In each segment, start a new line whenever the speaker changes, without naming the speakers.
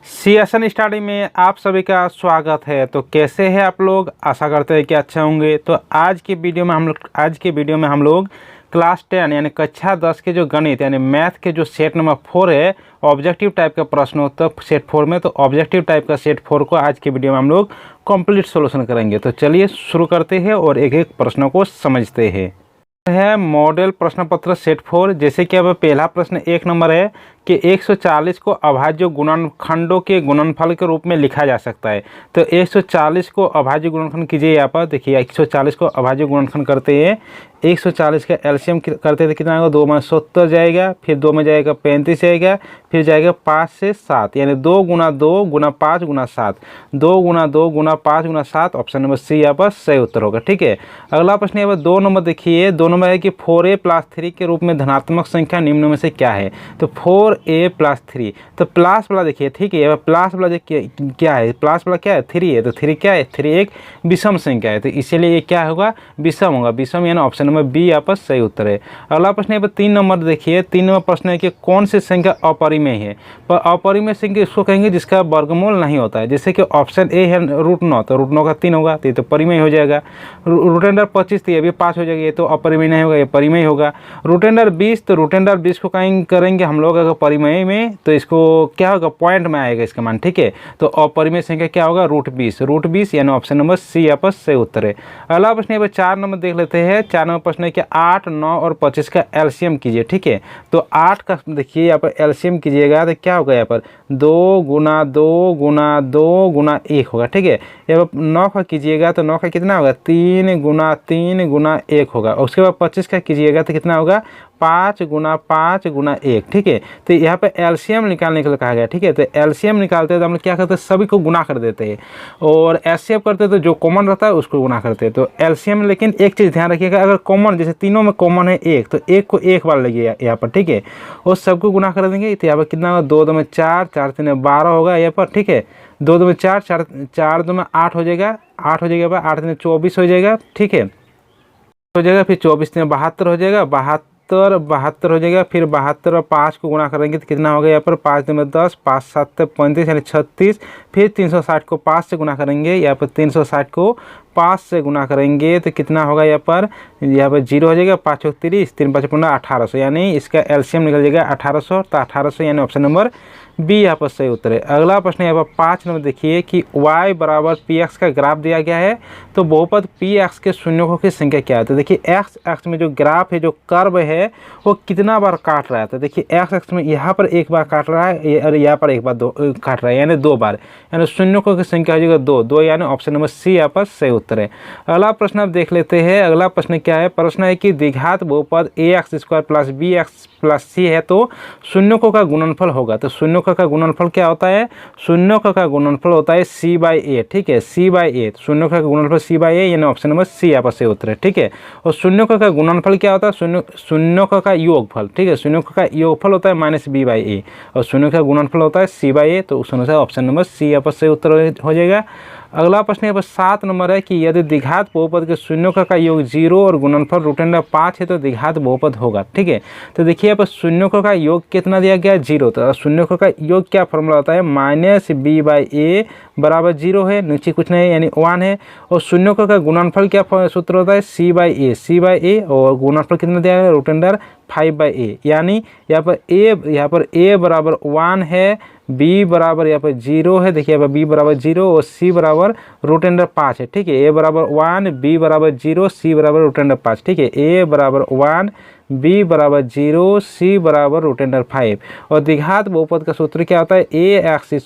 CSN study में आप सभी का स्वागत है। तो कैसे हैं आप लोग? आशा करते हैं कि अच्छे होंगे। तो आज की वीडियो में हम लोग क्लास 10 यानी कक्षा 10 के जो गणित यानी मैथ के जो सेट नंबर 4 है, ऑब्जेक्टिव टाइप का प्रश्न होता है सेट 4 में। तो ऑब्जेक्टिव टाइप का सेट 4 को आज की वीडियो में हम लोग कंप्लीट सॉल्यूशन करेंगे। तो चलिए शुरू करते हैं और एक एक प्रश्नों को समझते हैं। है मॉडल प्रश्न पत्र सेट 4। जैसे कि अब पहला प्रश्न 1 नंबर है कि 140 को अभाज्य गुणनखंडों के गुणनफल के रूप में लिखा जा सकता है। तो 140 को अभाज्य गुणनखंड कीजिए। यहाँ पर देखिए 140 को अभाज्य गुणनखंड करते हैं। 140 का एलसीएम करते थे, कितना आएगा? 2 में 70 जाएगा, फिर 2 में जाएगा 35 जाएगा, फिर जाएगा 5 से 7 यानी 2 गुना 2 गुना 5 गुना 7, 2 गुना 2 गुना 5 गुना 7। ऑप्शन नंबर सी यहाँ पर सही उत्तर होगा। ठीक है, अगला प्रश्न यहाँ पर 2 नंबर देखिए। 2 नंबर है कि 4a + 3 के रूप में धनात्मक संख्या निम्न में से क्या है? तो 4a + 3, तो प्लस वाला देखिए। ठीक है, प्लस वाला क्या है? प्लस वाला क्या है? 3 है। तो 3 क्या है? 3 एक विषम संख्या है, तो इसीलिए ये क्या होगा? विषम होगा। विषम यानी ऑप्शन नंबर बी यहाँ पर सही उत्तर है। अगला प्रश्न यहाँ पर 3 नंबर देखिए। 3 नंबर प्रश्न है कि कौन सी संख्या अपरिमेय है? पर अपरिमेय संख्या इसको कहेंगे जिसका वर्गमूल नहीं होता है। जैसे कि ऑप्शन ए है √9, तो √9 का 3 होगा, तो ये तो परिमेय हो जाएगा। √25 तो ये भी 5 हो जाएगा, ये तो अपरिमेय नहीं होगा, ये परिमेय होगा। √20, तो √20 को करेंगे हम लोग अगर परिमेय में, तो इसको क्या होगा? पॉइंट में आएगा इसका मान। ठीक है, तो अपरिमेय संख्या क्या होगा? √20 यानी ऑप्शन नंबर सी यहाँ पर सही उत्तर है। अगला प्रश्न यहाँ पर 4 नंबर देख लेते हैं। 4 नंबर प्रश्न है कि 8, 9 और 25 का एलसीएम कीजिए। ठीक है, तो 8 का देखिए यहाँ पर एलसीएम कीजिएगा तो क्या होगा? यहाँ पर 2 गुना 2 गुना 2 गुना 1 होगा। ठीक है, यहाँ पर 9 का कीजिएगा तो 9 का कितना होगा? 3 गुना 3 गुना 1 होगा। और उसके बाद 25 का कीजिएगा तो कितना होगा? 5 गुना 5 गुना 1। ठीक है, तो यहाँ पे एलसीएम निकालने के लिए कहा गया। ठीक है, तो एलसीएम निकालते हैं तो हम लोग क्या करते हैं? सभी को गुना कर देते हैं, और एचसीएफ करते हैं तो जो कॉमन रहता है उसको गुना करते हैं। तो एलसीएम, लेकिन एक चीज़ ध्यान रखिएगा, अगर कॉमन जैसे तीनों में कॉमन है 1, तो 1 को एक बार लगिए यहाँ पर। ठीक है, और सबको गुना कर देंगे तो यहाँ पर कितना होगा? 2 2 में 4, 4 3 में 12 होगा यहाँ पर। ठीक है, 2 2 में 4, 4 2 में 8 हो जाएगा, 8 हो जाएगा, 8 3 24 हो जाएगा। ठीक है, हो जाएगा, फिर 24 3 72 हो जाएगा, 72 हो जाएगा। फिर 72 और 5 को गुना करेंगे तो कितना होगा? यहाँ पर 5 2 में 10, 5 7 35 यानी 36। फिर 360 को 5 से गुना करेंगे, यहाँ पर 360 को 5 से गुना करेंगे तो कितना होगा? यहाँ पर 0 हो जाएगा, 5 और 30, 3 5 15 1800 यानी इसका एलसीएम निकल जाएगा 1800। तो 1800 यानी ऑप्शन नंबर बी यहाँ पर सही उत्तर है। अगला प्रश्न यहाँ पर 5 नंबर देखिए कि y बराबर px का ग्राफ दिया गया है, तो बहुपद px के शून्यों की संख्या क्या है? तो देखिए x एक्स में जो ग्राफ है, जो कर्व है, वो कितना बार काट रहा है? तो देखिए x एक्स में यहाँ पर एक बार काट रहा है और यहाँ पर एक बार काट रहा है, यानी 2 बार, यानी शून्यों की संख्या हो जाएगा 2 यानी ऑप्शन नंबर सी यहाँ पर सही उत्तर है। अगला प्रश्न आप देख लेते हैं। अगला प्रश्न क्या है? प्रश्न है कि द्विघात बहुपद ax² + bx + c है, तो शून्यों का गुणनफल होगा। तो शून्यों का गुणनफल क्या होता है? शून्यों का गुणनफल होता है c/a। ठीक है, c/a, शून्यों का गुणनफल c/a यानी ऑप्शन नंबर सी यहाँ पर सही उत्तर है। ठीक है, और शून्यों का गुणनफल क्या होता है? शून्यों का योगफल। ठीक है, शून्यों का योगफल होता है -b/a, और शून्यों का गुणनफल होता है c/a, तो उस अनुसार ऑप्शन नंबर सी यहाँ पर सही उत्तर हो जाएगा। अगला प्रश्न यहाँ पर 7 नंबर है कि यदि द्विघात बहुपद के शून्यों का योग 0 और गुणनफल √5 है तो द्विघात बहुपद होगा। ठीक है, तो देखिए यहाँ पर शून्यों का योग कितना दिया गया? 0। तो शून्यों का योग क्या फॉर्मूला होता है? -b/a बराबर 0 है, नीचे कुछ नहीं यानी 1 है। और शून्यों का गुणनफल क्या सूत्र होता है? c/a, और गुणनफल कितना दिया गया? √5/a, यानी यहाँ पर a बराबर 1 है, b बराबर यहाँ पर 0 है। देखिए यहाँ पर b बराबर 0 और c बराबर √5 है। ठीक है, a बराबर 1, b बराबर 0, c बराबर √5। ठीक है, a बराबर 1, b बराबर 0, c बराबर √5। और द्विघात बहुपद का सूत्र क्या होता है? ax²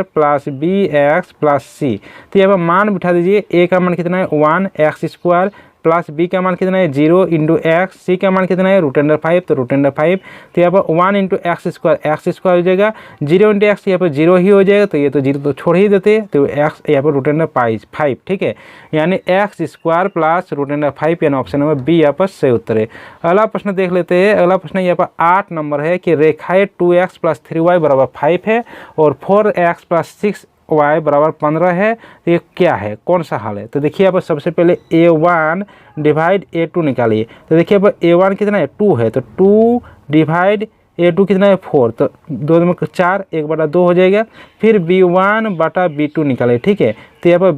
+ bx + c। तो यहाँ पर मान बिठा दीजिए। a का मान कितना है? 1 x² प्लस बी का मान कितना है? 0 × x, सी का मान कितना है? √5, तो √5। तो यहाँ पर 1 × x² हो जाएगा, 0 × x यहाँ पर 0 ही हो जाएगा, तो ये तो 0 तो छोड़ ही देते, तो x यहाँ पर √5। ठीक है, यानी x² + √5 यानी ऑप्शन नंबर बी यहाँ पर सही उत्तर है। अगला प्रश्न देख लेते हैं। अगला प्रश्न यहाँ पर 8 नंबर है कि रेखाएं 2x + 3y = 5 है और 4x + 6y = 15 है, तो ये क्या है? कौन सा हल है? तो देखिए यहाँ पर सबसे पहले a1 / a2 निकालिए। तो देखिए यहाँ पर a1 कितना है? 2 है, तो 2 / A2 कितना है 4, तो 2 में 4, 1/2 हो जाएगा। फिर B1 बटा B2 निकाले, ठीक है। तो यहाँ पर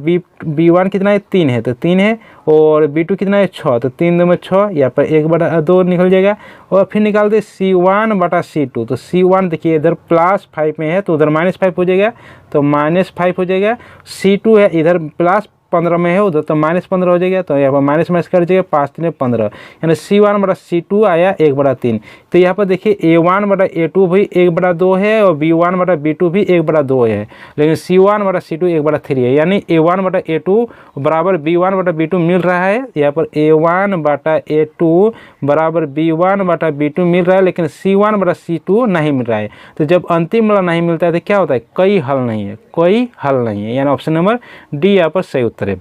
B1 कितना है 3 है, तो 3 है, और B2 कितना है 6, तो 3 2 में 6, यहाँ पर 1/2 निकल जाएगा। और फिर निकालते C1 बटा C2, तो C1 देखिए इधर +5 में है तो उधर -5 हो जाएगा, तो -5 हो जाएगा। C2 है इधर +15 में है, उधर तो -15 हो जाएगा, तो यहाँ पर माइनस कर जाएगा, 5 3 15, यानी C1 बटा C2 आया 1/3। तो यहाँ पर देखिए A1 बटा A2 भी 1/2 है, और B1 बटा B2 भी 1/2 है, लेकिन C1 बटा C2 1/3 है, यानी A1 बटा A2 बराबर B1 बटा B2 मिल रहा है। यहाँ पर A1 बटा A2 बराबर B1 बटा B2 मिल रहा है, लेकिन C1 बटा C2 नहीं मिल रहा है। तो जब अंतिम वाला नहीं मिलता है तो क्या होता है, कोई हल नहीं है, कोई हल नहीं है, यानी ऑप्शन नंबर डी यहाँ पर सही उत्तर है।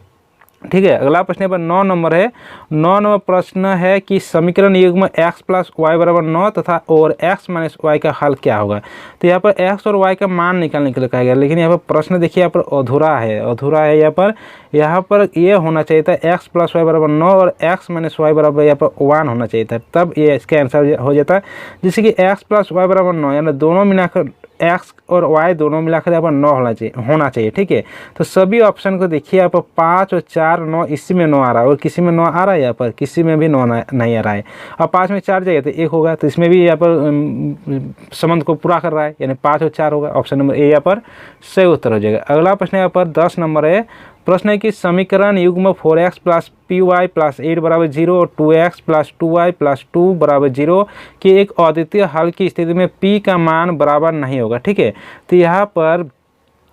ठीक है, अगला प्रश्न पर 9 नंबर है। 9 नंबर प्रश्न है कि समीकरण युग्म x प्लस वाई बराबर 9 तथा और x माइनस वाई का हल क्या होगा। तो यहाँ पर x और y का मान निकालने के लिए कहा गया, लेकिन यहाँ पर प्रश्न देखिए यहाँ पर अधूरा है। यहाँ पर ये होना चाहिए था x प्लस वाई बराबर 9 और x माइनस वाई बराबर यहाँ पर 1 होना चाहिए था, तब ये इसका आंसर हो जाता है। जैसे कि x प्लस वाई बराबर 9, यानी दोनों मिलाकर x और y दोनों मिलाकर यहाँ पर 9 होना चाहिए। ठीक है, तो सभी ऑप्शन को देखिए यहाँ पर 5 और 4 9, इसी में 9 आ रहा है और किसी में 9 आ रहा है, यहाँ पर किसी में भी 9 नहीं आ रहा है। अब 5 में 4 जाएगा तो 1 होगा, तो इसमें भी यहाँ पर संबंध को पूरा कर रहा है, यानी 5 और 4 होगा। ऑप्शन नंबर ए यहाँ पर सही उत्तर हो जाएगा। अगला प्रश्न यहाँ पर 10 नंबर है। प्रश्न है कि समीकरण युग्म 4x प्लस py प्लस 8 बराबर 0 और 2x प्लस 2y प्लस 2 बराबर 0 के एक अद्वितीय हल की स्थिति में p का मान बराबर नहीं होगा। ठीक है, तो यहाँ पर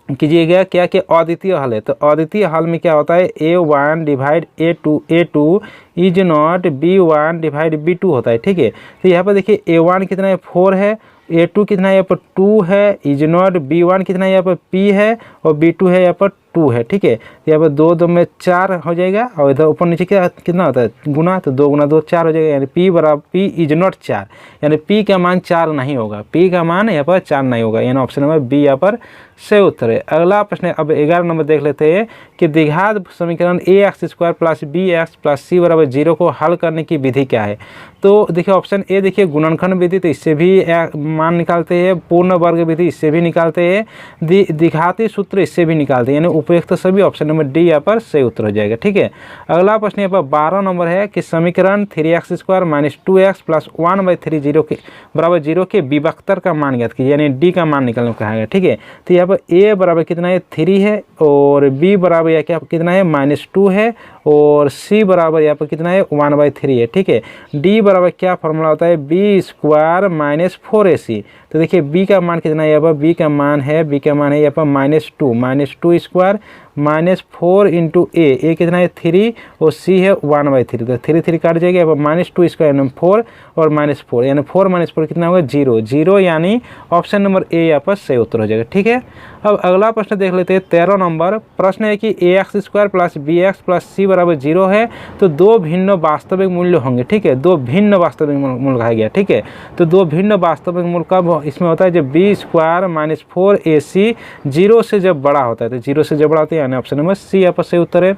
कीजिएगा क्या कि अद्वितीय हल है, तो अद्वितीय हल में क्या होता है, a1 divide a2 is not b1 divide b2 होता है। ठीक है, तो यहाँ पर देखिए a1 कितना है 4 है, a2 कितना है यहाँ पर 2 है, इज नॉट b1 कितना है यहाँ पर p है, और b2 है यहाँ पर 2 है। ठीक है, तो यहाँ पर 2 2 में 4 हो जाएगा, और इधर ऊपर नीचे क्या कितना होता है गुना, तो 2 गुना 2 4 हो जाएगा, यानी p बराबर p इज नॉट 4, यानी p का मान 4 नहीं होगा, p का मान यहाँ पर 4 नहीं होगा, यानी ऑप्शन नंबर बी यहाँ पर सही उत्तर है। अगला प्रश्न अब 11 नंबर देख लेते हैं कि द्विघात समीकरण ax² plus bx plus c बराबर 0 को हल करने की विधि क्या है। तो देखिए ऑप्शन ए देखिए गुणनखंड विधि, तो इससे भी मान निकालते हैं, पूर्ण वर्ग विधि इससे भी निकालते हैं, द्विघाती सूत्र इससे भी निकालते हैं, यानी उपयुक्त सभी। ऑप्शन नंबर डी यहाँ पर सही उत्तर हो जाएगा। ठीक है, अगला प्रश्न यहाँ पर 12 नंबर है कि समीकरण 3x² माइनस 2x प्लस 1/3 0 के बराबर 0 के विभक्तर का मान ज्ञात कीजिए, यानी डी का मान निकालने को कहा गया। ठीक है, तो यहाँ पर ए बराबर कितना है 3 है, और बी बराबर यहाँ क्या कितना है -2 है, और सी बराबर यहाँ पर कितना है 1/3 है। ठीक है, डी बराबर क्या फॉर्मूला होता है, b² माइनस 4ac। तो देखिए b का मान कितना है, यहाँ पर b का मान है यहाँ पर -2 स्क्वायर माइनस 4 इंटू ए कितना है 3 और c है 1/3, तो 3 3 काट जाएगा, यहाँ पर -2 स्क्वायर यानी 4 और -4, यानी 4 - 4 कितना होगा 0, यानी ऑप्शन नंबर ए यहाँ पर सही उत्तर हो जाएगा। ठीक है, अब अगला प्रश्न देख लेते हैं 13 नंबर। प्रश्न है कि ax² plus bx plus c बराबर 0 है, तो दो भिन्न वास्तविक मूल्य होंगे। ठीक है, दो भिन्न वास्तविक मूल्य कहा गया। ठीक है, तो दो भिन्न वास्तविक मूल्य कब इसमें होता है, जब b² माइनस 4ac 0 से जब बड़ा होता है, तो 0 से जब बड़ा होता है, यानी ऑप्शन नंबर सी यहाँ पर सही उत्तर है।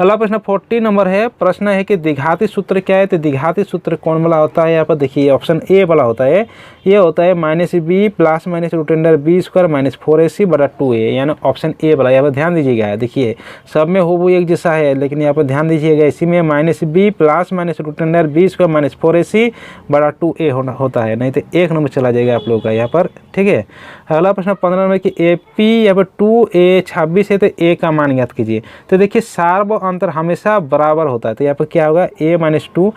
अगला प्रश्न 14 नंबर है। प्रश्न है कि द्विघाती सूत्र क्या है, तो द्विघाती सूत्र कौन वाला होता है, यहाँ पर देखिए ऑप्शन ए वाला होता है, ये होता है -b plus minus √b² minus 4ac बटा 2a, यानी ऑप्शन ए वाला। यहाँ पर ध्यान दीजिएगा, देखिए सब में हूबहू एक जैसा है, लेकिन यहाँ पर ध्यान दीजिएगा इसी में -b plus minus √b² minus 4ac बटा 2a होता है, नहीं तो 1 नंबर चला जाएगा आप लोगों का यहाँ पर। ठीक है, अगला प्रश्न 15 नंबर कि AP यहाँ पर 2a 26 है, तो a का मान ज्ञात कीजिए। तो देखिए सार्व अंतर हमेशा बराबर होता है, तो यहाँ पर क्या होगा a-2,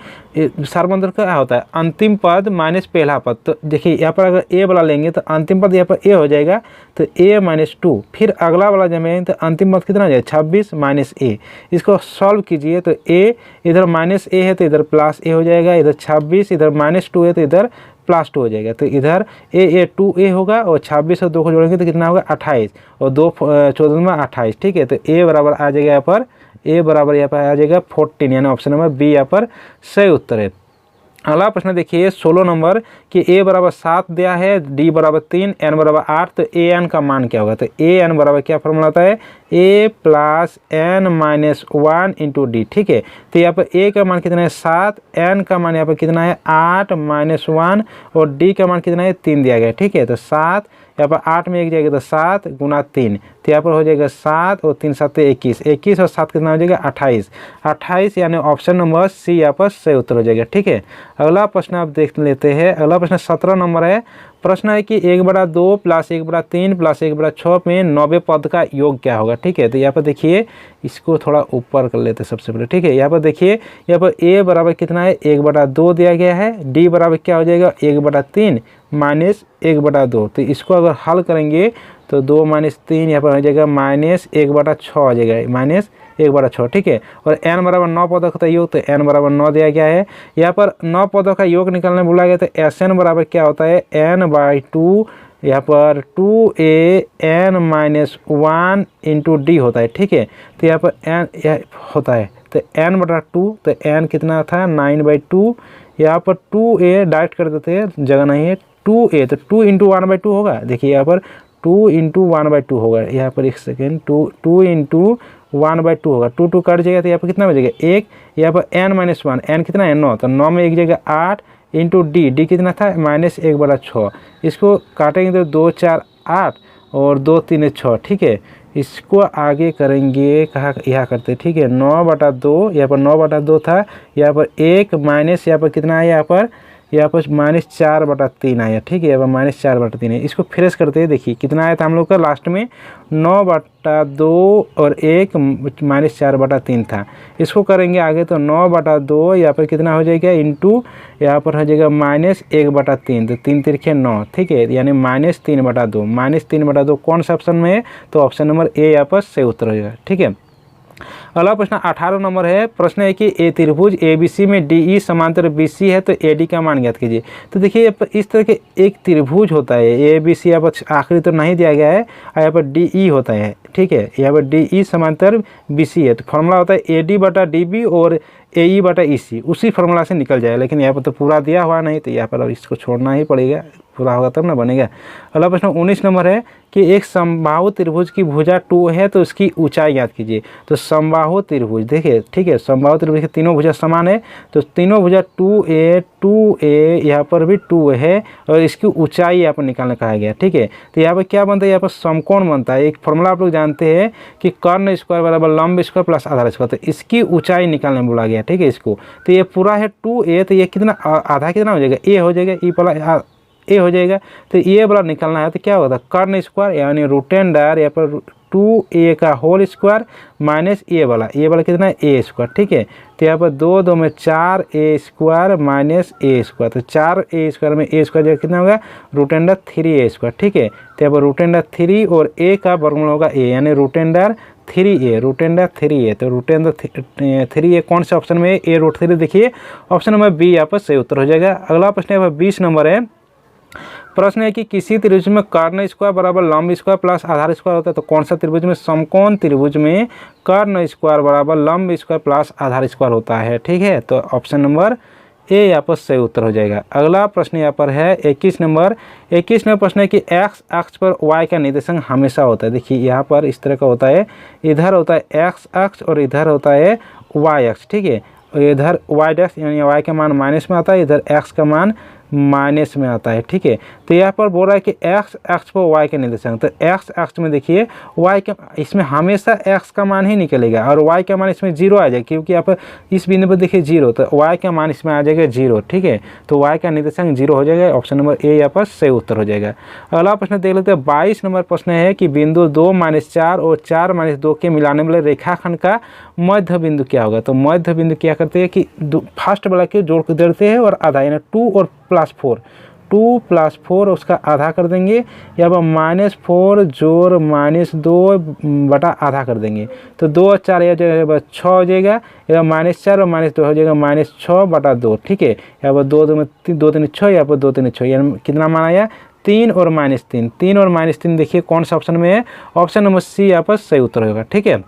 सार्व अंतर क्या होता है, अंतिम पद माइनस पहला पद। तो देखिए यहाँ पर अगर a वाला लेंगे तो अंतिम पद यहाँ पर a हो जाएगा, तो a-2, फिर अगला वाला जब है तो अंतिम पद कितना हो जाएगा 26 माइनस a। इसको सॉल्व कीजिए तो a इधर -a है तो इधर +a हो जाएगा, इधर 26 इधर -2 है तो इधर +2 हो जाएगा, तो इधर a 2a होगा, और 26 और 2 को जोड़ेंगे तो कितना होगा 28, और 2 14 में 28। ठीक है, तो a बराबर आ जाएगा यहाँ पर, a बराबर यहाँ पर आ जाएगा 14, यानी ऑप्शन नंबर बी यहाँ पर सही उत्तर है। अगला प्रश्न देखिए 16 नंबर कि a बराबर 7 दिया है, d बराबर 3, n बराबर 8, तो a n का मान क्या होगा। तो a n बराबर क्या फॉर्मूला होता है, a plus n minus 1 into D. ठीक है, तो यहाँ पर a का मान कितना है 7, n का मान यहाँ पर कितना है 8 माइनस 1 और d का मान कितना है 3 दिया गया। ठीक है, तो 7 यहाँ पर 8 में 1 जाएगा तो 7 गुना 3, तो यहाँ पर हो जाएगा 7 और 3 7 21, 21 और 7 कितना हो जाएगा 28, 28 यानी ऑप्शन नंबर सी यहाँ पर सही उत्तर हो जाएगा। ठीक है, अगला प्रश्न आप देख लेते हैं। अगला प्रश्न 17 नंबर है। प्रश्न है कि 1/2 प्लस 1/3 प्लस 1/6 में 90 पद का योग क्या होगा। ठीक है, तो यहाँ पर देखिए इसको थोड़ा ऊपर कर लेते हैं सबसे पहले। ठीक है, यहाँ पर देखिए यहाँ पर a बराबर कितना है 1/2 दिया गया है, d बराबर क्या हो जाएगा 1/3 माइनस 1/2, तो इसको अगर हल करेंगे तो 2 माइनस 3 यहाँ पर हो जाएगा माइनस 1/6 हो जाएगा, माइनस 1/6। ठीक है, और n बराबर 9 पदों का योग, तो n बराबर 9 दिया गया है। यहाँ पर 9 पदों का योग निकालने बोला गया, तो Sn बराबर क्या होता है n/2, यहाँ पर 2a n minus 1 into D होता है। ठीक है, तो यहाँ पर n होता है तो n/2, तो n कितना था 9/2, यहाँ पर 2a डायरेक्ट कर देते हैं, जगह नहीं है 2a, तो 2 इंटू 1/2 होगा। देखिए यहाँ पर 2 इंटू 1/2 होगा, यहाँ पर एक सेकेंड 2 इंटू 1/2 होगा, 2 कट जाएगा तो यहाँ पर कितना बचेगा 1, यहाँ पर n माइनस 1, n कितना है 9, तो 9 में 1 जगह 8 इंटू डी कितना था माइनस 1/6, इसको काटेंगे तो 2 4 8 और 2 3 6। ठीक है, इसको आगे करेंगे कहाँ यहाँ करते। ठीक है, 9/2, यहाँ पर 9/2 था, यहाँ पर 1 माइनस यहाँ पर कितना है यहाँ पर माइनस 4/3 आया। ठीक है, यहाँ पर माइनस 4/3 है, इसको फ्रेश करते हैं। देखिए कितना आया था हम लोग का लास्ट में 9/2 और 1 माइनस 4/3 था, इसको करेंगे आगे तो 9/2 यहाँ पर कितना हो जाएगा इंटू यहाँ पर हो जाएगा माइनस 1/3, तो 3 तिरखे 9। ठीक है, यानी माइनस 3/2, माइनस 3/2 कौन सा ऑप्शन में है, तो ऑप्शन नंबर ए यहाँ पर सही उत्तर हो जाएगा। ठीक है, अगला प्रश्न 18 नंबर है। प्रश्न है कि ए त्रिभुज ABC में DE समांतर BC है, तो AD का मान ज्ञात कीजिए। तो देखिए इस तरह के एक त्रिभुज होता है, ABC यहाँ पर आखिरी तो नहीं दिया गया है, यहाँ पर DE होता है। ठीक है, यहाँ पर DE समांतर BC है, तो फॉर्मूला होता है AD/DB और AE/EC, उसी फॉर्मूला से निकल जाएगा, लेकिन यहाँ पर तो पूरा दिया हुआ नहीं, तो यहाँ पर अब इसको छोड़ना ही पड़ेगा, पूरा होगा तब ना बनेगा। अगला प्रश्न 19 नंबर है कि एक समबाहु त्रिभुज की भुजा 2 है, तो उसकी ऊंचाई याद कीजिए। तो समबाहु त्रिभुज देखिए, ठीक है, समबाहु त्रिभुज के तीनों भुजा समान है, तो तीनों भुजा 2a यहाँ पर भी 2 है और इसकी ऊंचाई यहाँ पर निकालने कहा गया। ठीक है, तो यहाँ पर क्या बनता है, यहाँ पर समकोण बनता है। एक फॉर्मूला आप लोग जानते हैं कि कर्ण स्क्वायर बराबर लंब स्क्वायर प्लस आधार स्क्वायर, तो इसकी ऊंचाई निकालने बोला गया। ठीक है, इसको तो ये पूरा है 2a, तो ये कितना आधा कितना हो जाएगा a हो जाएगा, e वाला ए हो जाएगा, तो ये वाला निकालना है, तो क्या होता है कर्ण स्क्वायर यानी रूटेंडर यहाँ पर 2a का होल स्क्वायर माइनस ए वाला कितना है a स्क्वायर। ठीक है, तो यहाँ पर 2 2 में 4a square minus a square, तो 4a स्क्वायर में a स्क्वायर कितना होगा रूटेंडर 3a स्क्वायर। ठीक है, तो यहाँ पर रूटेंडर 3 और a का वर्गमूल होगा a, यानी रूटेंडर 3a, तो रूटेंडर 3a कौन से ऑप्शन में a√3, देखिए ऑप्शन नंबर बी यहाँ पर सही उत्तर हो जाएगा। अगला प्रश्न यहाँ पर 20 नंबर है। प्रश्न है कि किसी त्रिभुज में कर्ण स्क्वायर बराबर लंब स्क्वायर प्लस आधार स्क्वायर होता है, तो कौन सा त्रिभुज में समकोण त्रिभुज में कर्ण स्क्वायर बराबर लंब स्क्वायर प्लस आधार स्क्वायर होता है। ठीक है, तो ऑप्शन नंबर ए यहाँ पर सही उत्तर हो जाएगा। अगला प्रश्न यहाँ पर है 21 नंबर। 21 नंबर प्रश्न है कि एक्स अक्ष पर वाई का निर्देशांक हमेशा होता है। देखिए यहाँ पर इस तरह का होता है, इधर होता है एक्स अक्ष और इधर होता है वाई अक्ष। ठीक है, इधर वाई अक्ष यानी वाई का मान माइनस में आता है, इधर एक्स का मान माइनस में आता है। ठीक है, तो यहाँ पर बोल रहा है कि एक्स अक्ष पर वाई का निर्देशांक, तो एक्स अक्ष में देखिए वाई का इसमें हमेशा एक्स का मान ही निकलेगा और वाई का मान इसमें 0 आ जाएगा, क्योंकि यहाँ पर इस बिंदु पर देखिए 0, तो वाई का मान इसमें आ जाएगा 0। ठीक है, तो वाई का निर्देशांक 0 हो जाएगा, ऑप्शन नंबर ए यहाँ पर सही उत्तर हो जाएगा। अगला प्रश्न देख लेते हैं। 22 नंबर प्रश्न है कि बिंदु 2 - 4 और 4 - 2 के मिलाने वाले रेखाखंड का मध्य बिंदु क्या होगा। तो मध्य बिंदु क्या करते हैं कि फर्स्ट वाला के जोड़ के देते हैं और आधा, यानी 2 और +4 2 + 4 उसका आधा कर देंगे, यहाँ पर -4 जोड़ -2 बटा आधा कर देंगे, तो 2 और 4 यह जगह 6 हो जाएगा, यहाँ -4 और -2 हो जाएगा -6/2। ठीक है, यहाँ पर 2 2 में 2 3 6, यहाँ पर 2 3 6, यानी कितना मान आया 3 और -3, 3 और -3 देखिए कौन सा ऑप्शन में है, ऑप्शन नंबर सी यहाँ पर सही उत्तर होगा। ठीक है,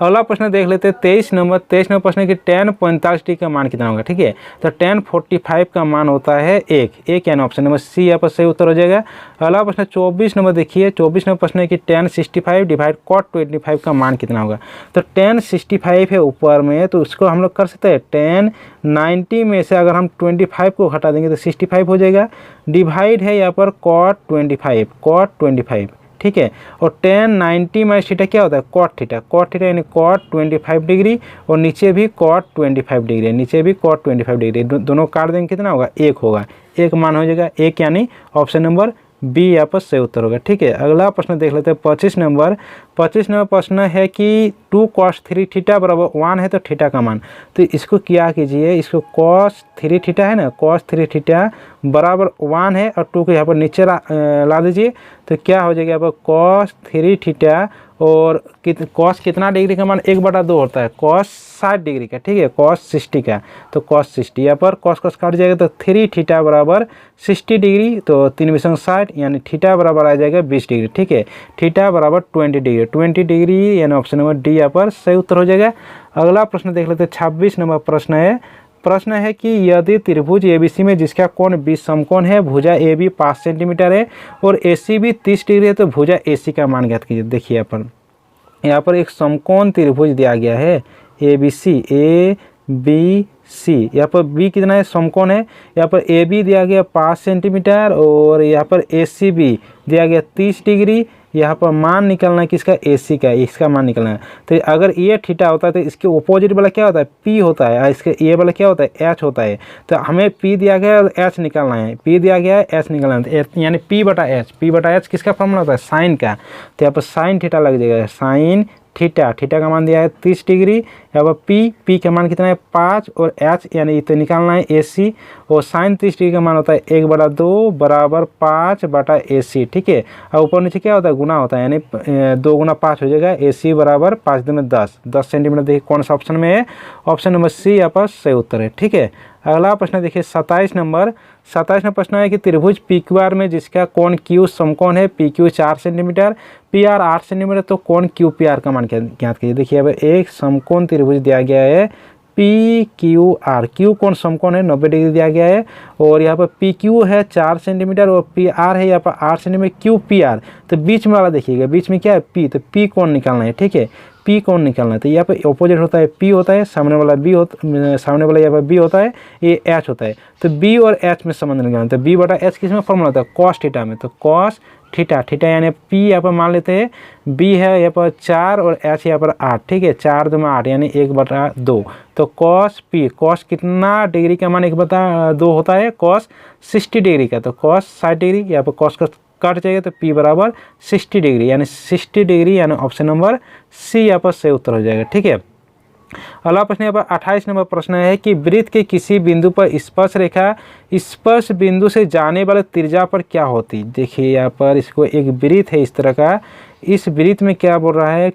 अगला प्रश्न देख लेते हैं 23 नंबर प्रश्न की tan 45 डिग्री का मान कितना होगा। ठीक है, तो tan 45 का मान होता है एक यानी ऑप्शन नंबर सी यहाँ पर सही उत्तर हो जाएगा। अगला प्रश्न 24 नंबर देखिए, 24 नंबर प्रश्न है कि tan 65 डिवाइड cot 25 का मान कितना होगा। तो tan 65 है ऊपर में, तो उसको हम लोग कर सकते हैं tan 90 में से अगर हम 25 को हटा देंगे तो 65 हो जाएगा। डिवाइड है यहाँ पर cot 25। ठीक है, और tan 90 माइनस थीटा क्या होता है, cot थीटा यानी cot 25 डिग्री, और नीचे भी cot 25 डिग्री, नीचे भी cot 25 डिग्री, दोनों काट देंगे कितना होगा, एक होगा, एक मान हो जाएगा एक, यानी ऑप्शन नंबर बी यहाँ पर सही उत्तर होगा। ठीक है, अगला प्रश्न देख लेते हैं 25 नंबर प्रश्न है कि 2 cos 3 थीटा बराबर 1 है तो थीटा का मान। तो इसको क्या कीजिए, इसको cos 3 थीटा है ना, cos 3 थीटा बराबर 1 है और 2 को यहाँ पर नीचे ला दीजिए, तो क्या हो जाएगा यहाँ पर cos 3 थीटा और cos कितना डिग्री का मान 1/2 होता है, cos 60 डिग्री का। ठीक है, cos 60 का, तो cos 60 यहाँ पर cos काट जाएगा तो 3 थीटा बराबर 60 डिग्री, तो 3×60 यानी थीटा बराबर आ जाएगा 20 डिग्री। ठीक है, थीटा बराबर 20 डिग्री यानी ऑप्शन नंबर डी यहाँ पर सही उत्तर हो जाएगा। अगला प्रश्न देख लेते हैं 26 नंबर प्रश्न है कि यदि त्रिभुज एबीसी में जिसका कोण 20 समकोण है, भुजा ए बी 5 सेंटीमीटर है और ए सी भी 30 डिग्री है, तो भुजा ए सी का मान ज्ञात कीजिए। देखिए यहाँ पर एक समकोण त्रिभुज दिया गया है ए बी सी, यहाँ पर बी कितना है, समकोण है, यहाँ पर ए बी दिया गया 5 सेंटीमीटर और यहाँ पर ए सी बी दिया गया 30 डिग्री। यहाँ पर मान निकलना है किसका, ए सी का, इसका मान निकलना है। तो अगर ये थीटा होता है तो इसके ऑपोजिट वाला क्या होता है, पी होता है, और इसके ये वाला क्या होता है, एच होता है। तो हमें पी दिया गया है और एच निकालना है, पी दिया गया है एच निकालना है, यानी पी बटा एच किसका फॉर्मूला होता है, साइन का। तो यहाँ पर साइन थीटा लग जाएगा, साइन थीटा का मान दिया है 30 डिग्री, यहाँ पर पी का मान कितना है 5 और एच यानी तो निकालना है ए सी, और साइन 30 डिग्री का मान होता है 1/2 बराबर 5/AC। ठीक है, और ऊपर नीचे क्या होता है, गुना होता है, यानी 2 × 5 हो जाएगा, AC बराबर 5 में 10 सेंटीमीटर। देखिए कौन सा ऑप्शन में है, ऑप्शन नंबर सी यहाँ पर सही उत्तर है। ठीक है, अगला प्रश्न देखिए 27 नंबर प्रश्न है कि त्रिभुज PQR में जिसका कोण Q समकोण है, PQ 4 सेंटीमीटर, PR 8 सेंटीमीटर, तो कोण QPR का मान ज्ञात कीजिए। देखिए अब एक समकोण त्रिभुज दिया गया है PQR, Q कोण समकोण है 90 डिग्री दिया गया है, और यहाँ पर PQ है 4 सेंटीमीटर और PR है यहाँ पर 8 सेंटीमीटर, QPR, तो बीच में वाला देखिएगा, बीच में क्या है P, तो P कोण निकालना है। ठीक है, P कोण निकालना है, तो यहाँ पर ऑपोजिट होता है P होता है, सामने वाला यहाँ पर B होता है, ये H होता है, तो B और H में संबंध निकालना है। तो B/H किस में फॉर्मूला होता है, cos थीटा में, तो cos थीटा यानी P यहाँ पर मान लेते हैं, B है यहाँ पर 4 और H यहाँ पर 8। ठीक है, 4 2 में 8 यानी 1/2, तो cos P, cos कितना डिग्री का मान 1/2 होता है, cos 60 डिग्री का, तो cos 60 डिग्री, यहाँ पर cos का कट जाएगा तो P बराबर 60 डिग्री, यानी 60 डिग्री यानी ऑप्शन नंबर सी यहाँ पर सही उत्तर हो जाएगा। ठीक है, अगला प्रश्न यहाँ पर 28 नंबर प्रश्न है कि वृत्त के किसी बिंदु पर स्पर्श बिंदु से जाने वाले त्रिज्या पर क्या होती। देखिए यहाँ पर इसको एक वृत्त है इस तरह का, इस वृत्त में क्या बोल रहा है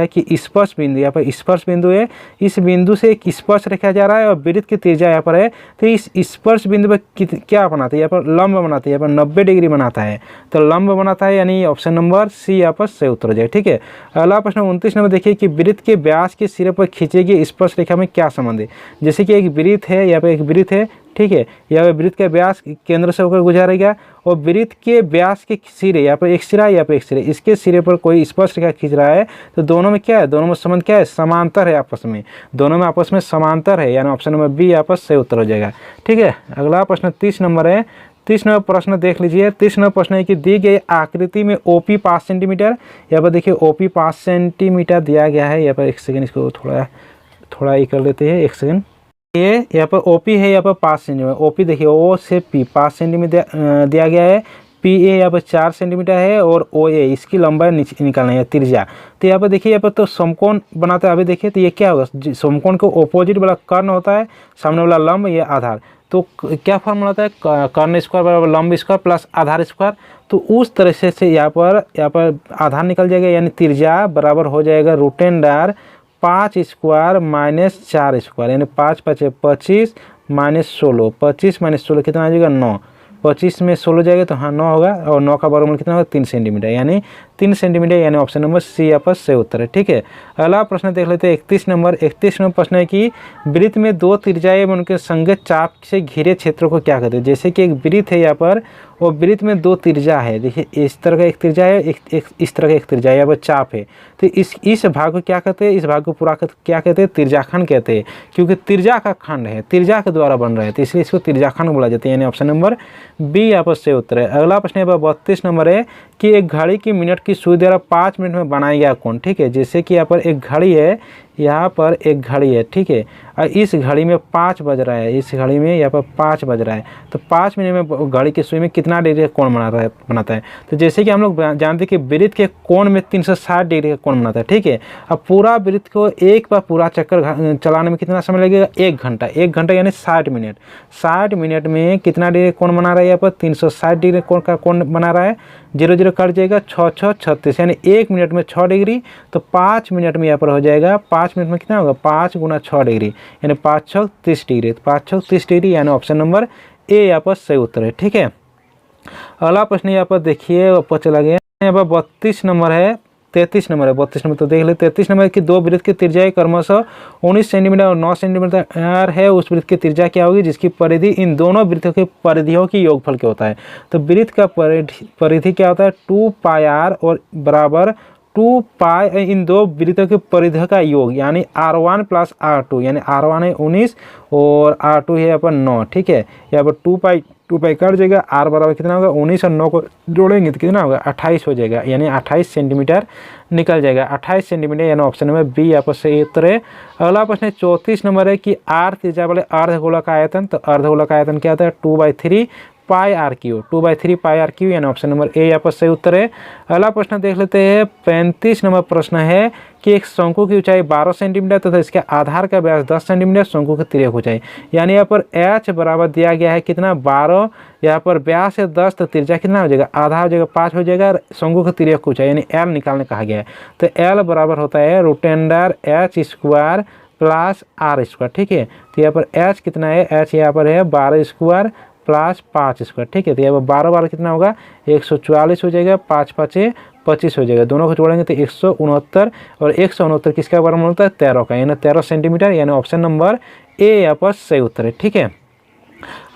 कि स्पर्श बिंदु, यहाँ पर स्पर्श बिंदु है, इस बिंदु से एक स्पर्श रेखा जा रहा है और वृत्त की त्रिज्या यहाँ पर है, तो इस स्पर्श बिंदु पर क्या बनाता है, यहाँ पर लंब बनाता है, यहाँ पर 90 डिग्री बनाता है, तो लंब बनाता है, यानी ऑप्शन नंबर सी यहाँ पर सही उत्तर हो जाएगा। ठीक है, अगला प्रश्न 29 नंबर देखिए कि वृत्त के व्यास के सिरे पर खींची गई स्पर्श रेखा में क्या संबंध है। जैसे कि एक वृत्त है, यहाँ पर एक वृत्त है, ठीक है, यहाँ पे वृत्त का व्यास केंद्र से होकर गुजारेगा और वृत्त के व्यास के सिरे, यहाँ पर एक सिरा यहाँ पर एक सिरे, इसके सिरे पर कोई स्पर्श रेखा खींच रहा है, तो दोनों में क्या है, दोनों में संबंध क्या है, समांतर है, आपस में दोनों में आपस में समांतर है, यानी ऑप्शन नंबर बी यहाँ पर सही उत्तर हो जाएगा। ठीक है, अगला प्रश्न 30 नंबर है, 30 नंबर प्रश्न देख लीजिए। 30 नंबर प्रश्न है कि दी गई आकृति में OP 5 सेंटीमीटर, यहाँ पर देखिए OP 5 सेंटीमीटर दिया गया है, यहाँ पर एक सेकेंड इसको थोड़ा ये कर लेते हैं, एक सेकेंड, ये यहाँ पर OP है, यहाँ पर 5 सेंटीमीटर, OP देखिए O से P 5 सेंटीमीटर दिया गया है, PA यहाँ पर 4 सेंटीमीटर है और OA इसकी लंबाई निकालना है, त्रिज्या। तो यहाँ पर देखिए, यहाँ पर तो समकोण बनाता है, अभी देखिए तो ये क्या होगा, समकोण को ऑपोजिट वाला कर्ण होता है, सामने वाला लंब, ये आधार, तो क्या फॉर्मूला होता है, कर्ण स्क्वायर बराबर लंब स्क्वायर प्लस आधार स्क्वायर। तो उस तरह से यहाँ पर आधार निकल जाएगा, यानी त्रिज्या बराबर हो जाएगा √10 5 स्क्वायर माइनस 4 स्क्वायर, यानी 5 × 5 = 25 माइनस 16, 25 माइनस 16 कितना आ जाएगा 9, 25 में 16 जाएगा तो हाँ 9 होगा, और 9 का वर्गमूल कितना होगा 3 सेंटीमीटर, यानी 3 सेंटीमीटर, यानी ऑप्शन नंबर सी यहाँ पर सही उत्तर है। ठीक है, अगला प्रश्न देख लेते हैं 31 नंबर। 31 नंबर प्रश्न है कि वृत्त में 2 त्रिज्याएं एवं उनके संगत चाप से घिरे क्षेत्र को क्या कहते हैं। जैसे कि एक वृत्त है यहाँ पर, और वृत्त में 2 त्रिज्या है, देखिए इस तरह का एक त्रिज्या है, एक इस तरह का एक त्रिज्या यहाँ पर चाप है। तो इस भाग को क्या कहते हैं, इस भाग को पूरा क्या कहते हैं, त्रिज्याखंड कहते हैं, क्योंकि त्रिज्या का खंड है, त्रिज्या के द्वारा बन रहा है, तो इसलिए इसको त्रिज्याखंड बोला जाता है, यानी ऑप्शन नंबर बी यहाँ पर सही उत्तर है। अगला प्रश्न यहाँ पर 32 नंबर है कि एक घड़ी की मिनट की सुई द्वारा 5 मिनट में बनाया गया कोण। ठीक है, जैसे कि यहाँ पर एक घड़ी है, यहाँ पर एक घड़ी है, ठीक है, और इस घड़ी में 5 बज रहा है, इस घड़ी में यहाँ पर 5 बज रहा है, तो 5 मिनट में घड़ी की सुई में कितना डिग्री का कोण बनाता है। तो जैसे कि हम लोग जानते हैं कि वृत्त के कोण में 360 डिग्री का कोण बनाता है। ठीक है, अब पूरा वृत्त को एक बार पूरा चक्कर चलाने में कितना समय लगेगा, 1 घंटा। 1 घंटा यानी 60 मिनट। 60 मिनट में कितना डिग्री कोण बना रहा है, यहाँ पर 360 डिग्री कोण का कोण बना रहा है। 0 0 कट जाएगा, 6 6 36, यानी 1 मिनट में 6 डिग्री, तो 5 मिनट में यहाँ पर हो जाएगा, 5 मिनट में कितना होगा, 5 गुना 6 डिग्री, यानी 5 6 30 डिग्री, 5 6 30 डिग्री, यानी ऑप्शन नंबर ए यहाँ पर सही उत्तर है। ठीक है, अगला प्रश्न यहाँ पर देखिए ऊपर चला गया, यहाँ पर 32 नंबर है, 33 नंबर है, 32 नंबर तो देख ले। 33 नंबर की 2 वृत्त की त्रिज्या क्रमशः 19 सेंटीमीटर और 9 सेंटीमीटर है, उस वृत्त की त्रिज्या क्या होगी जिसकी परिधि इन दोनों वृत्तों की परिधियों की योगफल क्या होता है। तो वृत्त का परिधि क्या होता है, 2 पाई आर और बराबर 2 पाई इन दो वृत्तों की परिधि का योग, यानी R1 प्लस R2, यानी R1 है 19 और R2 है यहाँ पर 9। ठीक है, यहाँ पर 2 पाई कट जाएगा, R बराबर कितना होगा, 19 और 9 को जोड़ेंगे तो कितना होगा, 28 हो जाएगा, यानी 28 सेंटीमीटर निकल जाएगा, 28 सेंटीमीटर, यानी ऑप्शन नंबर बी यहाँ पर सही उत्तर है। अगला प्रश्न 34 नंबर है कि R त्रिज्या वाले अर्धगोलक आयतन, तो अर्धगोलक आयतन क्या होता है, 2/3 pi R Q, 2/3 pi R Q, यानी ऑप्शन नंबर ए यहाँ पर सही उत्तर है। अगला प्रश्न देख लेते हैं 35 नंबर प्रश्न है कि एक शंकु की ऊंचाई 12 सेंटीमीटर तथा इसके आधार का व्यास 10 सेंटीमीटर, शंकु की तिर्यक ऊंचाई, यानी यहाँ पर h बराबर दिया गया है कितना, 12, यहाँ पर व्यास है 10, तो त्रिज्या कितना हो जाएगा, आधा हो जाएगा 5 हो जाएगा, शंकु की तिर्यक ऊंचाई यानी l निकालने कहा गया है। तो l बराबर होता है √h² प्लस r²। ठीक है, तो यहाँ पर h कितना है, h यहाँ पर है 12² प्लस 5²। ठीक है, तो यहाँ पर 12 12 कितना होगा, 144 हो जाएगा, 5 5 25 हो जाएगा, दोनों को जोड़ेंगे तो 169, और 169 किसका वर्गमूल होता है, 13 का, यानी 13 सेंटीमीटर, यानी ऑप्शन नंबर ए यहाँ पर सही उत्तर है। ठीक है,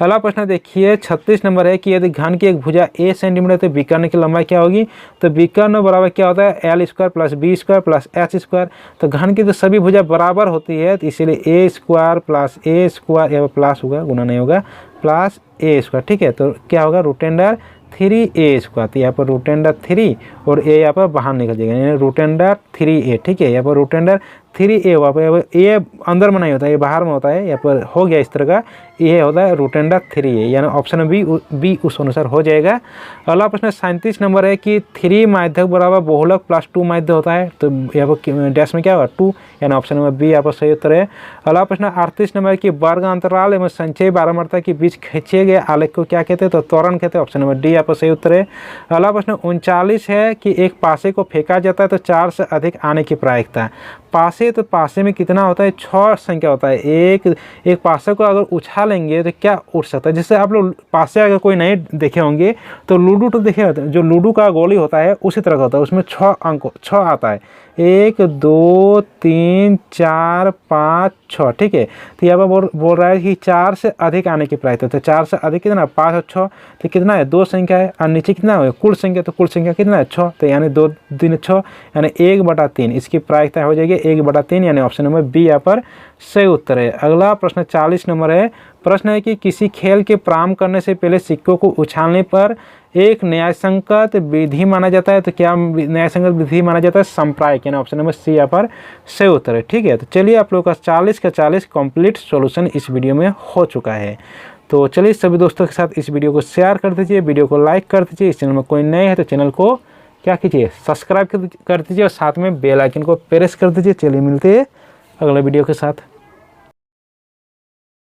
अगला प्रश्न देखिए 36 नंबर है कि यदि घन की एक भुजा a सेंटीमीटर तो विकर्ण की लंबाई क्या होगी। तो विकर्ण बराबर क्या होता है, l² plus b² plus h²। तो घन की तो सभी भुजा बराबर होती है, तो इसीलिए a² प्लस a² यहाँ पर प्लस होगा, गुना नहीं होगा, प्लस a²। ठीक है, तो क्या होगा, √3a², तो यहाँ पर √3 और a यहाँ पर बाहर निकल जाएगा, यानी √3a। ठीक है, यहाँ पर √3a वहाँ पर ए अंदर में नहीं होता है, ये बाहर में होता है, यहाँ पर हो गया इस तरह का, ये होता है √3a, यानी ऑप्शन बी उस अनुसार हो जाएगा। अगला प्रश्न 37 नंबर है कि 3 माध्यक बराबर बहुलक प्लस 2 माध्य होता है, तो यहाँ पर डैश में क्या होगा, 2, यानी ऑप्शन नंबर बी यहाँ पर सही उत्तर है। अगला प्रश्न 38 नंबर की वर्ग अंतराल एवं संचय बारंबारता के बीच खींचे गए आलेख को क्या कहते हैं, तो त्वरण कहते हैं, ऑप्शन नंबर डी यहाँ पर सही उत्तर है। अगला प्रश्न 39 है कि एक पासे को फेंका जाता है तो 4 से अधिक आने की प्रायिकता। पासे, तो पासे में कितना होता है, 6 संख्या होता है, एक पासे को अगर उछालेंगे तो क्या उठ सकता है। जैसे आप लोग पासे अगर कोई नहीं देखे होंगे तो लूडो तो देखे होते हैं, जो लूडो का गोली होता है उसी तरह का होता है, उसमें 6 आता है, 1 2 3 4 5 6। ठीक है, तो यहाँ पर बोल रहा है कि 4 से अधिक आने की प्रायिकता, तो 4 से अधिक कितना, 5 और 6, तो कितना है, 2 संख्या है, और नीचे कितना है, कुल संख्या, तो कुल संख्या कितना है, 6, तो यानी 2 3 6, यानी 1/3 इसकी प्रायिकता हो जाएगी 1/3, यानी ऑप्शन नंबर बी यहाँ पर सही उत्तर है। अगला प्रश्न 40 नंबर है, प्रश्न है कि किसी खेल के प्रारंभ करने से पहले सिक्कों को उछालने पर एक न्यायसंगत विधि माना जाता है, तो क्या न्यायसंगत विधि माना जाता है, संप्रायिक, यानी ऑप्शन नंबर सी यहाँ पर सही उत्तर है। ठीक है, तो चलिए आप लोगों का 40 का 40 कंप्लीट सॉल्यूशन इस वीडियो में हो चुका है। तो चलिए सभी दोस्तों के साथ इस वीडियो को शेयर कर दीजिए, वीडियो को लाइक कर दीजिए, इस चैनल में कोई नए है तो चैनल को क्या कीजिए, सब्सक्राइब कर दीजिए, और साथ में बेल आइकन को प्रेस कर दीजिए। चलिए मिलते हैं अगले वीडियो के साथ।